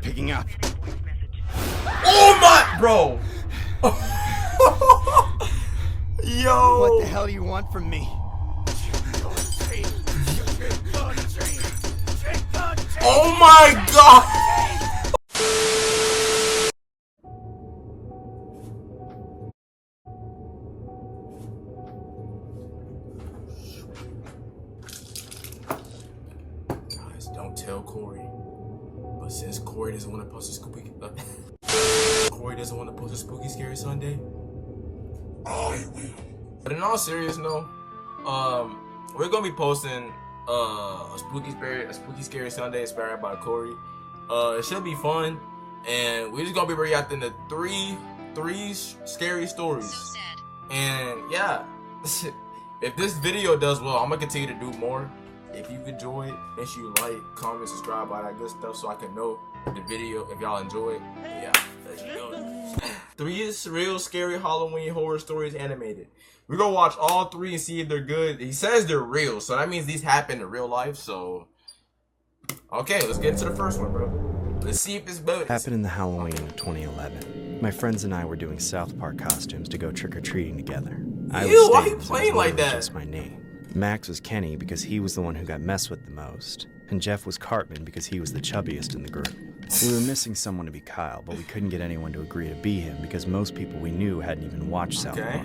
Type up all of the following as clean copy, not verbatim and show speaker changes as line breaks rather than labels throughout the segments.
picking up.
Oh my, bro. Yo.
What the hell do you want from me?
Oh my god. Guys, don't tell Corey. But since Corey doesn't want to post a spooky, Corey doesn't want to post a spooky scary Sunday, I will. But in all seriousness, no, we're gonna be posting a spooky scary Sunday inspired by Corey. It should be fun, and we're just gonna be reacting to three scary stories.
So sad.
And yeah, if this video does well, I'm gonna continue to do more. If you've enjoyed, make sure you like, comment, subscribe, all that good stuff, so I can know the video if y'all enjoy it. Yeah, let's go. 3 real scary Halloween horror stories animated. We're gonna watch all 3 and see if they're good. He says they're real, so that means these happen in real life. So, okay, let's get into the first one, bro. Let's see if it's better.
Happened in the Halloween of 2011. My friends and I were doing South Park costumes to go trick-or-treating together. I
Ew, why
was
you playing like that?
Just my name. Max was Kenny because he was the one who got messed with the most, and Jeff was Cartman because he was the chubbiest in the group. We were missing someone to be Kyle, but we couldn't get anyone to agree to be him because most people we knew hadn't even watched South Park.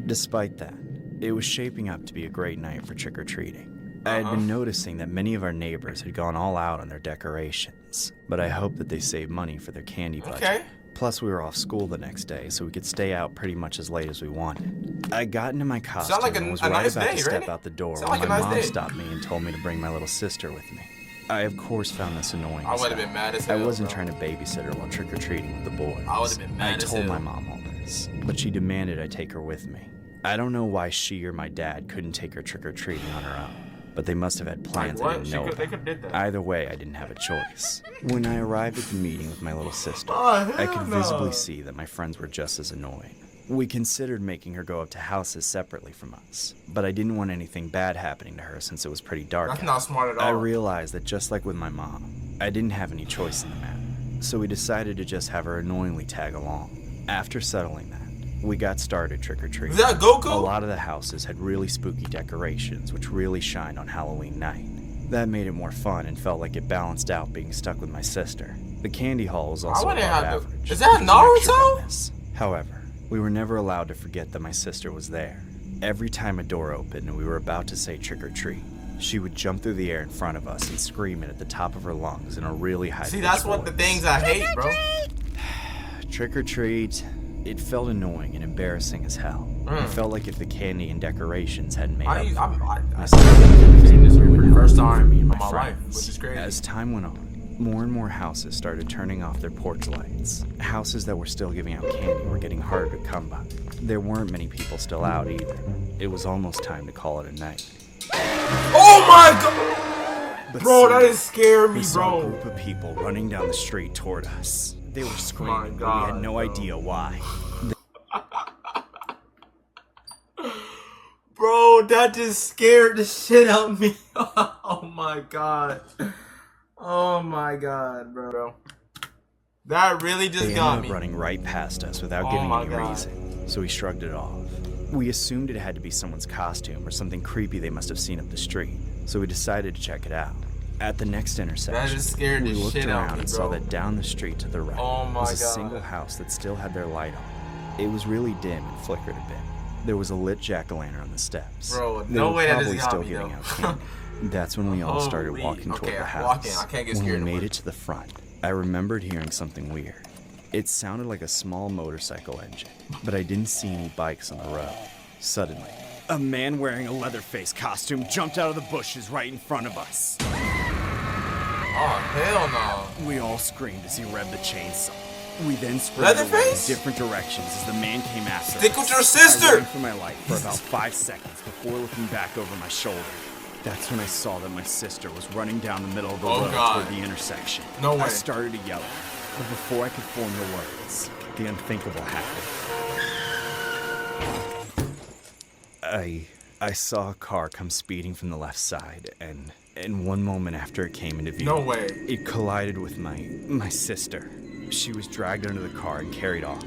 Despite that, it was shaping up to be a great night for trick-or-treating. I had been noticing that many of our neighbors had gone all out on their decorations, but I hoped that they saved money for their candy budget. Plus, we were off school the next day, so we could stay out pretty much as late as we wanted. I got into my costume and was right about to step out the door when my mom stopped me and told me to bring my little sister with me. I, of course, found this annoying.
I would have been mad as hell.
I wasn't trying to babysit her while trick-or-treating with the boys.
I would have been mad as hell.
I told my mom all this, but she demanded I take her with me. I don't know why she or my dad couldn't take her trick-or-treating on her own, but they must have had plans I didn't know about. Either way, I didn't have a choice. When I arrived at the meeting with my little sister, I could visibly see that my friends were just as annoying. We considered making her go up to houses separately from us, but I didn't want anything bad happening to her since it was pretty dark.
That's not smart at all.
I realized that just like with my mom, I didn't have any choice in the matter, so we decided to just have her annoyingly tag along. After settling that, we got started trick-or-treating.
Is that Goku?
A lot of the houses had really spooky decorations, which really shined on Halloween night. That made it more fun and felt like it balanced out being stuck with my sister. The candy hall was also above average.
Is that Naruto?
However, we were never allowed to forget that my sister was there. Every time a door opened and we were about to say trick-or-treat, she would jump through the air in front of us and scream it at the top of her lungs in a really high pitch voice.
See, that's what the things I hate, bro.
Trick-or-treat. It felt annoying and embarrassing as hell. It felt like if the candy and decorations hadn't made up for it.
I've seen this for the first time in my life, which is crazy.
As time went on, more and more houses started turning off their porch lights. Houses that were still giving out candy were getting harder to come by. There weren't many people still out either. It was almost time to call it a night.
Oh my god! But bro, that is scaring me,
we saw
bro.
A group of people running down the street toward us. They were screaming, but we had no idea why.
Bro, that just scared the shit out of me. Oh my god. Oh my god, bro. That really just got me.
They ended up running right past us without giving any reason, so we shrugged it off. We assumed it had to be someone's costume or something creepy they must have seen up the street, so we decided to check it out. At the next intersection, we looked around and saw that down the street to the right was a single house that still had their light on. It was really dim and flickered a bit. There was a lit jack-o'-lantern on the steps.
Bro, no way that is
still giving out candy. That's when we all started walking toward the house. When we made it to the front, I remembered hearing something weird. It sounded like a small motorcycle engine, but I didn't see any bikes on the road. Suddenly, a man wearing a Leatherface costume jumped out of the bushes right in front of us.
Oh, hell no.
We all screamed as he revved the chainsaw. We then spread away in different directions as the man came after us.
Stick with your sister!
I ran for my life for about 5 seconds before looking back over my shoulder. That's when I saw that my sister was running down the middle of the road toward the intersection.
No way.
I started to yell, but before I could form the words, the unthinkable happened. I saw a car come speeding from the left side, and And one moment after it came into view,
No way.
it collided with my sister. She was dragged under the car and carried off.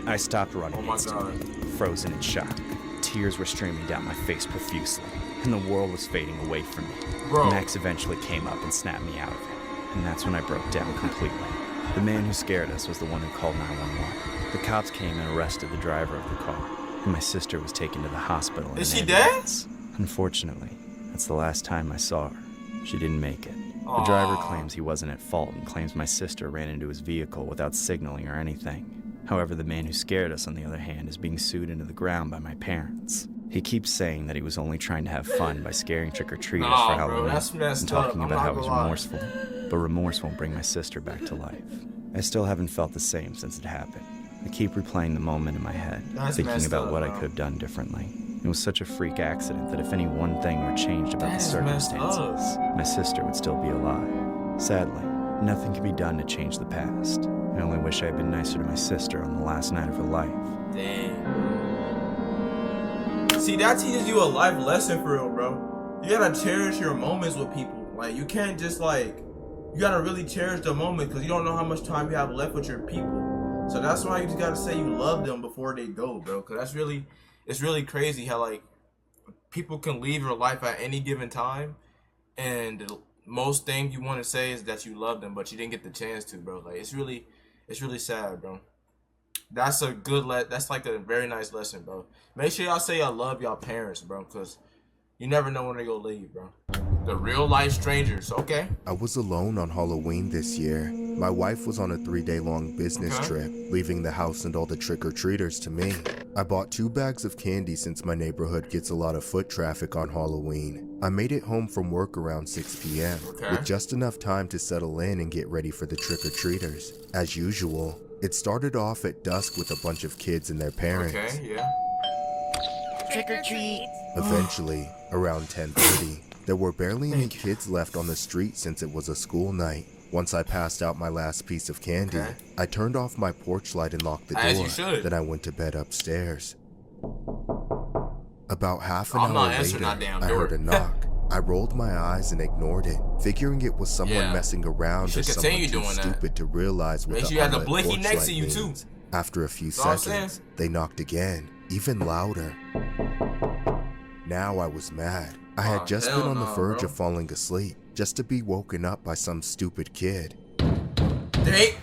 I stopped running
Oh my
instantly,
God.
frozen in shock. Tears were streaming down my face profusely, and the world was fading away from me.
Bro.
Max eventually came up and snapped me out of it, and that's when I broke down completely. The man who scared us was the one who called 911. The cops came and arrested the driver of the car, and my sister was taken to the hospital.
Is she dead?
Unfortunately, that's the last time I saw her. She didn't make it. The driver
Aw.
claims he wasn't at fault and claims my sister ran into his vehicle without signaling or anything. However, the man who scared us, on the other hand, is being sued into the ground by my parents. He keeps saying that he was only trying to have fun by scaring trick-or-treaters
Nah,
for
bro,
Halloween
that's messed
and talking
up. I'm
about how
not
he's
gonna lie.
remorseful. But remorse won't bring my sister back to life. I still haven't felt the same since it happened. I keep replaying the moment in my head,
That's
thinking
messed
about
up,
what I
bro.
could have done differently. It was such a freak accident that if any one thing were changed about
That
the
is messed
circumstances, my sister would still be alive. Sadly, nothing can be done to change the past. I only wish I had been nicer to my sister on the last night of her life.
Dang. See, that teaches you a life lesson for real, bro. You gotta cherish your moments with people. Like, you can't just like, you gotta really cherish the moment because you don't know how much time you have left with your people. So that's why you just gotta say you love them before they go, bro. Because that's really, it's really crazy how like people can leave your life at any given time, and the most thing you want to say is that you love them, but you didn't get the chance to, bro. Like it's really sad, bro. That's a good that's like a very nice lesson, bro. Make sure y'all say I love y'all parents, bro, because you never know when they gonna leave, bro. The real life strangers, okay?
I was alone on Halloween this year. My wife was on a 3-day-long business trip, leaving the house and all the trick-or-treaters to me. I bought 2 bags of candy since my neighborhood gets a lot of foot traffic on Halloween. I made it home from work around 6 p.m. with just enough time to settle in and get ready for the trick-or-treaters. As usual, it started off at dusk with a bunch of kids and their parents.
Okay, yeah.
Trick or treat.
Eventually, around 10:30, there were barely any kids left on the street since it was a school night. Once I passed out my last piece of candy, I turned off my porch light and locked the
As you
door.
should.
Then I went to bed upstairs. About half an
I'm not
hour
answering
later,
that damn
I
door.
heard a knock. I rolled my eyes and ignored it, figuring it was someone
Yeah.
messing around
You
or
should
someone
continue
too
doing that.
stupid to realize what
Make
the
sure you have the
unlit
blinky
porch
next to
light
you, too.
means. After a few
That's what I'm
seconds,
saying.
they knocked again, even louder. Now I was mad. I had just been
hell
on the
no,
verge
bro.
of falling asleep, just to be woken up by some stupid kid.
Hey,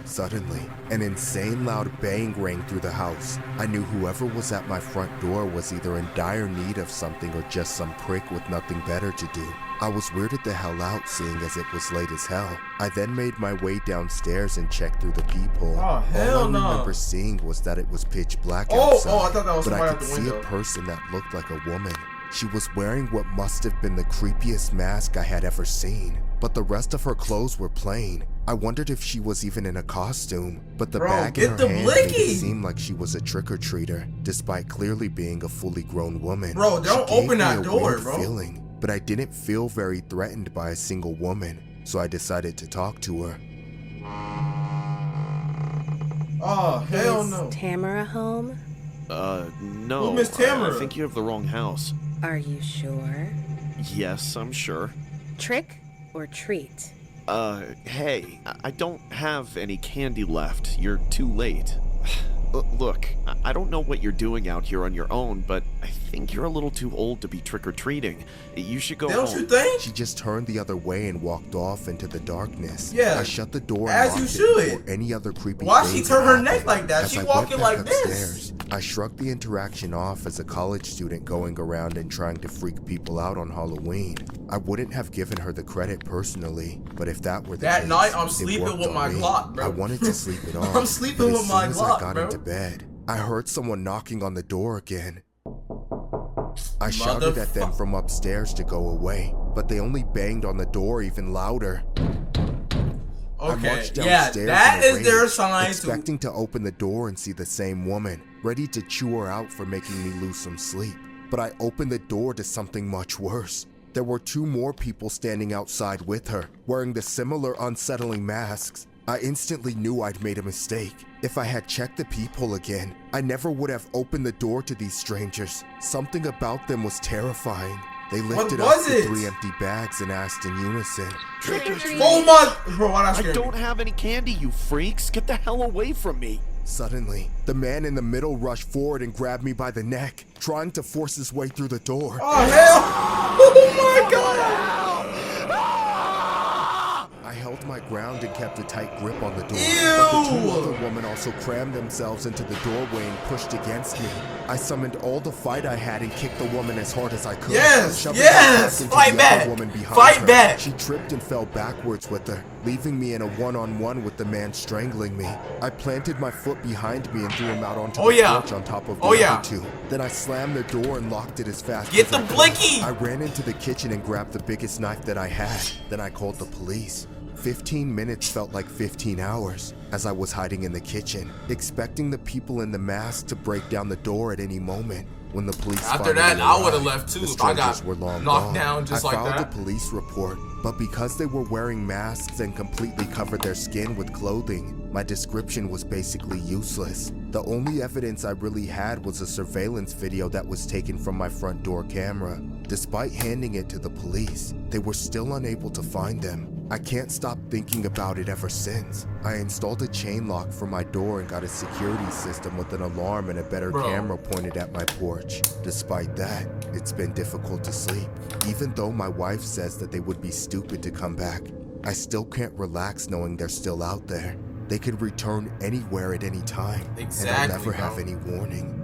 Suddenly, an insane loud bang rang through the house. I knew whoever was at my front door was either in dire need of something or just some prick with nothing better to do. I was weirded the hell out, seeing as it was late as hell. I then made my way downstairs and checked through the peephole.
Oh, hell
All I
no.
remember seeing was that it was pitch black
Oh,
outside,
I thought that was
but I
somebody out
could
the
see
window.
a person that looked like a woman. She was wearing what must have been the creepiest mask I had ever seen, but the rest of her clothes were plain. I wondered if she was even in a costume, but the
Bro,
bag in
get
her
the
hand made
blicky.
it seem like she was a trick-or-treater, despite clearly being a fully grown woman.
Bro, don't
She gave
open
me
that
a
door,
weird
bro.
feeling, but I didn't feel very threatened by a single woman, so I decided to talk to her.
oh hell
Is
no.
Tamara home?
No.
Who, Miss Tamara?
I think you have the wrong house.
Are you sure?
Yes, I'm sure.
Trick or treat?
Hey, I don't have any candy left. You're too late. Look, I don't know what you're doing out here on your own, but I think you're a little too old to be trick-or-treating. You should go
Don't
home.
you think?
She just turned the other way and walked off into the darkness.
Yeah,
I shut the door
as
and
you
locked
should.
it before any other creepy
Why
thing
she
could
turn her
happen.
neck like that?
As
She
I
walking
went back
like this.
upstairs, I shrugged the interaction off as a college student going around and trying to freak people out on Halloween. I wouldn't have given her the credit personally, but if that were the
That
case,
night, I'm
it
sleeping
worked
with
on
my
me.
Glock, bro.
I wanted to sleep it off.
I'm sleeping
but
with
as
my
soon as
Glock,
I got
bro.
into bed, I heard someone knocking on the door again. I shouted at them from upstairs to go away, but they only banged on the door even louder. I
Okay,
marched
yeah,
downstairs
that
in a
is their
rage,
sign to.
expecting to open the door and see the same woman, ready to chew her out for making me lose some sleep. But I opened the door to something much worse. There were 2 more people standing outside with her, wearing the similar unsettling masks. I instantly knew I'd made a mistake. If I had checked the peephole again, I never would have opened the door to these strangers. Something about them was terrifying. They lifted up
was
the
it?
3 empty bags and asked in unison.
Trick or treat.
Oh my, bro, why not
I
scare
don't
me?
have any candy, you freaks. Get the hell away from me.
Suddenly, the man in the middle rushed forward and grabbed me by the neck, trying to force his way through the door.
Oh hell! Oh my god!
I held my ground and kept a tight grip on the door.
Ew!
But the 2 other women also crammed themselves into the doorway and pushed against me. I summoned all the fight I had and kicked the woman as hard as I could.
Yes!
shoving my
Yes!
back into
Fight
the other
back!
woman behind
Fight
her.
back!
She tripped and fell backwards with her, leaving me in a one-on-one with the man strangling me. I planted my foot behind me and threw him out onto the porch on top of the other 2. Then I slammed the door and locked it as fast
Get
as
the
I could.
blicky!
I ran into the kitchen and grabbed the biggest knife that I had. Then I called the police. 15 minutes felt like 15 hours as I was hiding in the kitchen, expecting the people in the mask to break down the door at any moment. When the police
After
finally
that, I would have
arrived,
left too
the
if I got
strangers were long
knocked
gone.
down just
I
like
filed
that.
a police report, but because they were wearing masks and completely covered their skin with clothing, my description was basically useless. The only evidence I really had was a surveillance video that was taken from my front door camera. Despite handing it to the police, they were still unable to find them. I can't stop thinking about it ever since. I installed a chain lock for my door and got a security system with an alarm and a better camera pointed at my porch. Despite that, it's been difficult to sleep. Even though my wife says that they would be stupid to come back, I still can't relax knowing they're still out there. They could return anywhere at any time, and I'll never have any warning.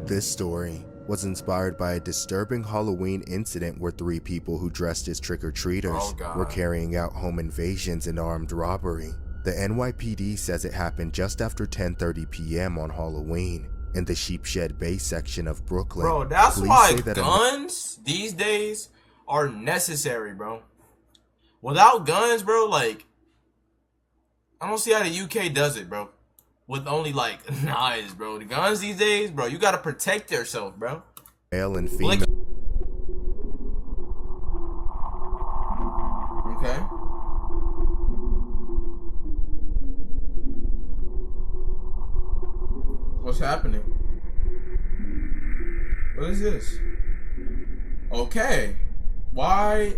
This story was inspired by a disturbing Halloween incident where 3 people who dressed as trick-or-treaters were carrying out home invasions and armed robbery. The NYPD says it happened just after 10:30 p.m. on Halloween in the Sheepshed Bay section of Brooklyn.
Bro, that's
Police
why
say that
guns these days are necessary, bro. Without guns, bro, like, I don't see how the UK does it, bro. With only like knives, bro. The guns these days, bro, you gotta protect yourself, bro.
male and female.
Okay. What's happening? What is this? Okay. Why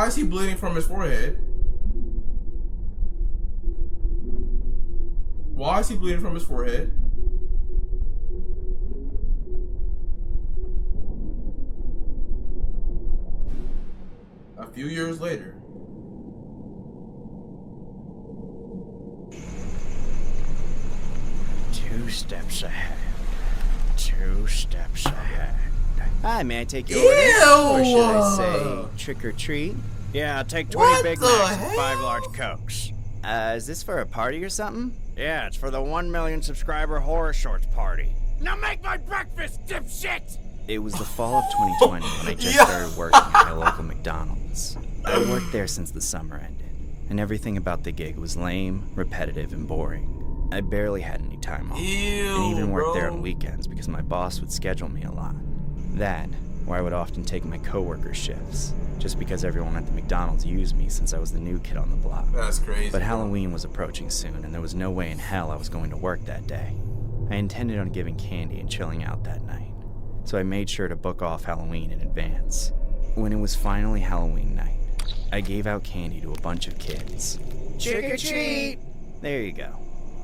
is he bleeding from his forehead? Why is he bleeding from his forehead? A few years later.
Two steps ahead. 2 steps ahead. Hi, may I take your
Ew!
order? Or should I say trick or treat? Yeah, I'll take 20
What
Big
the
Macs and
hell?
5 large Cokes. Is this for a party or something? Yeah, it's for the 1 million subscriber horror shorts party. Now make my breakfast, dipshit! It was the fall of 2020 when I just
Yeah.
started working at my local McDonald's. I worked there since the summer ended, and everything about the gig was lame, repetitive, and boring. I barely had any time off,
Ew,
and even worked there
bro.
on weekends because my boss would schedule me a lot. That, where I would often take my coworkers' shifts, just because everyone at the McDonald's used me since I was the new kid on the block.
That's crazy.
But Halloween was approaching soon, and there was no way in hell I was going to work that day. I intended on giving candy and chilling out that night, so I made sure to book off Halloween in advance. When it was finally Halloween night, I gave out candy to a bunch of kids.
Trick or treat!
There you go.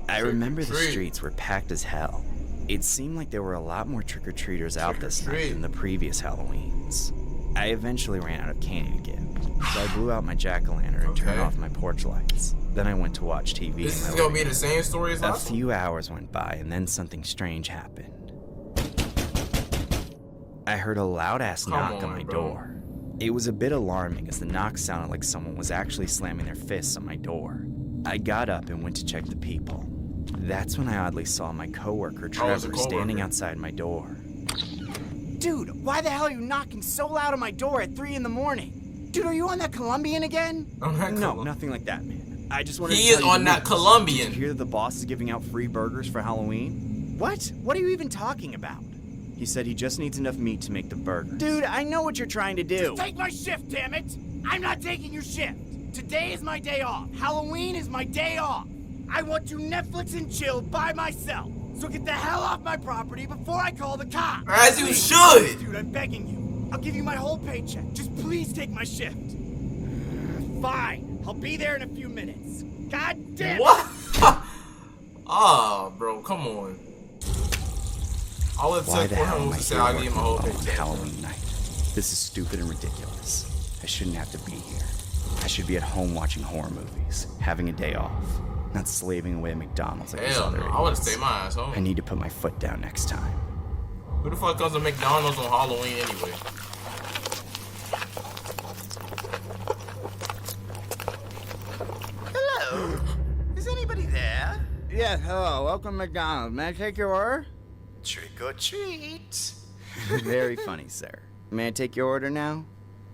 I
Trick or
remember the
treat.
streets were packed as hell. It seemed like there were a lot more trick-or-treaters out this night
Trick-or-treat.
than the previous Halloweens. I eventually ran out of candy to give, so I blew out my jack-o'-lantern and turned
Okay.
off my porch lights. Then I went to watch TV.
This
in
is
my
gonna
living
be the same story as
A
last one.
few hours went by, and then something strange happened. I heard a loud-ass
Come
knock on
on,
my
bro.
door. It was a bit alarming as the knock sounded like someone was actually slamming their fists on my door. I got up and went to check the people. That's when I oddly saw my coworker
Oh, it's a
Trevor standing
coworker.
outside my door.
Dude, why the hell are you knocking so loud on my door at 3 in the morning? Dude, are you on that Colombian again?
On that
No,
Col-
nothing like that, man. I just wanted
He
to
is
tell you
on
the
that
news.
Colombian.
Did you hear that the boss is giving out free burgers for Halloween?
What? What are you even talking about?
He said he just needs enough meat to make the burgers.
Dude, I know what you're trying to do. Take my shift, damn it! I'm not taking your shift. Today is my day off. Halloween is my day off. I want to Netflix and chill by myself. So get the hell off my property before I call the cops.
As you should.
Dude, I'm begging you. I'll give you my whole paycheck. Just please take my shift. Fine. I'll be there in a few minutes. God damn it.
What? Ah, bro, come on. All it
Why
took
the
for
hell
him
am I
was to say
here
I'll give
working
him a whole
alone
paycheck.
Halloween night? This is stupid and ridiculous. I shouldn't have to be here. I should be at home watching horror movies, having a day off, not slaving away at McDonald's like these
Hell
other
no, I would've
idiots.
stayed my ass home.
I need to put my foot down next time.
Who the fuck comes to McDonald's on Halloween anyway?
Hello. Is anybody there?
Yes, hello. Welcome to McDonald's. May I take your order?
Trick or treat.
Very funny, sir. May I take your order now?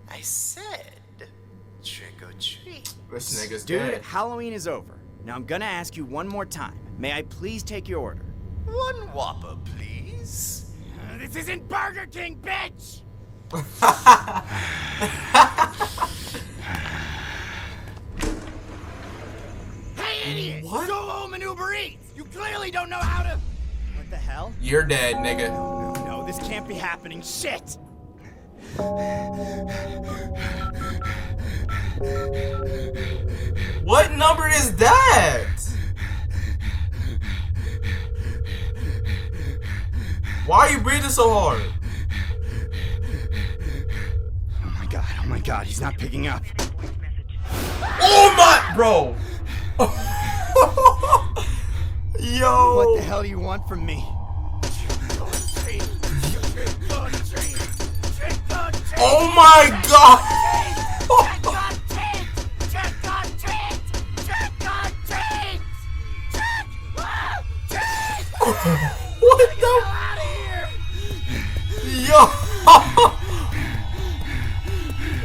I said trick or treat.
This nigga's
Dude,
dead.
Halloween is over. Now I'm gonna ask you one more time. May I please take your order?
One Whopper, please. This isn't Burger King, bitch! Hey, idiot!
What?
Go home and Uber Eats! You clearly don't know how to... What the hell?
You're dead, nigga.
No, this can't be happening. Shit!
What number is that? Why are you breathing so hard?
Oh my god, he's not picking up.
Oh my, bro. Yo.
What the hell do you want from me?
Oh my god. What the? Yo.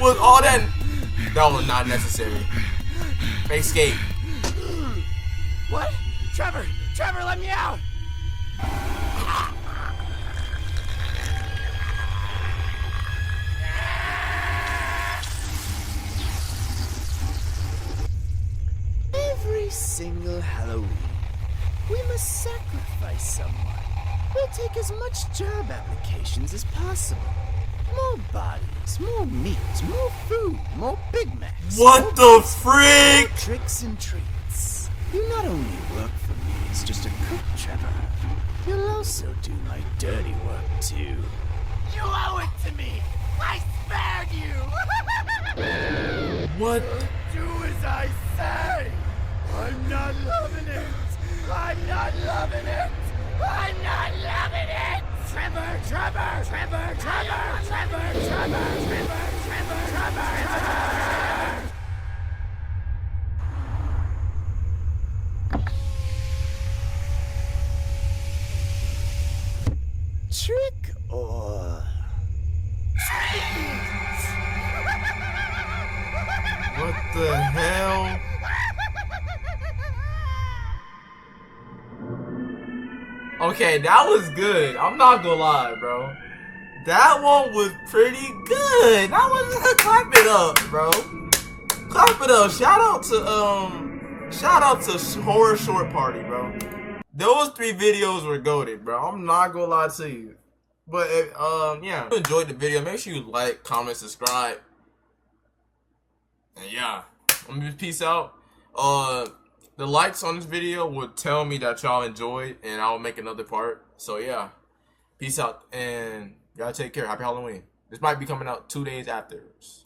Was all that? That was not necessary. Escape.
What? Trevor, let me out!
Every single Halloween, we must sacrifice someone. We'll take as much job applications as possible. More bodies, more meat, more food, more Big Macs.
What
more
the
pizza,
freak?
more tricks and treats. You not only work for me as just a cook, Trevor, you'll also do my dirty work too.
You owe it to me! I spared you!
What?
Do as I say! I'm not loving it! I'm not loving it! I'm not loving it! Trevor! Trevor! Trevor! Trevor! Trevor! Trevor! Trevor! Trevor! Trevor!
Trick or...
What the hell? Okay, that was good. I'm not gonna lie, bro. That one was pretty good. That was clap it up, bro. Clap it up. Shout out to Horror Short Party, bro. Those 3 videos were goated, bro. I'm not gonna lie to you. But yeah, if you enjoyed the video, make sure you like, comment, subscribe. And yeah, I'm gonna peace out. The likes on this video would tell me that y'all enjoyed, and I'll make another part. So yeah, peace out, and y'all take care. Happy Halloween. This might be coming out 2 days afterwards.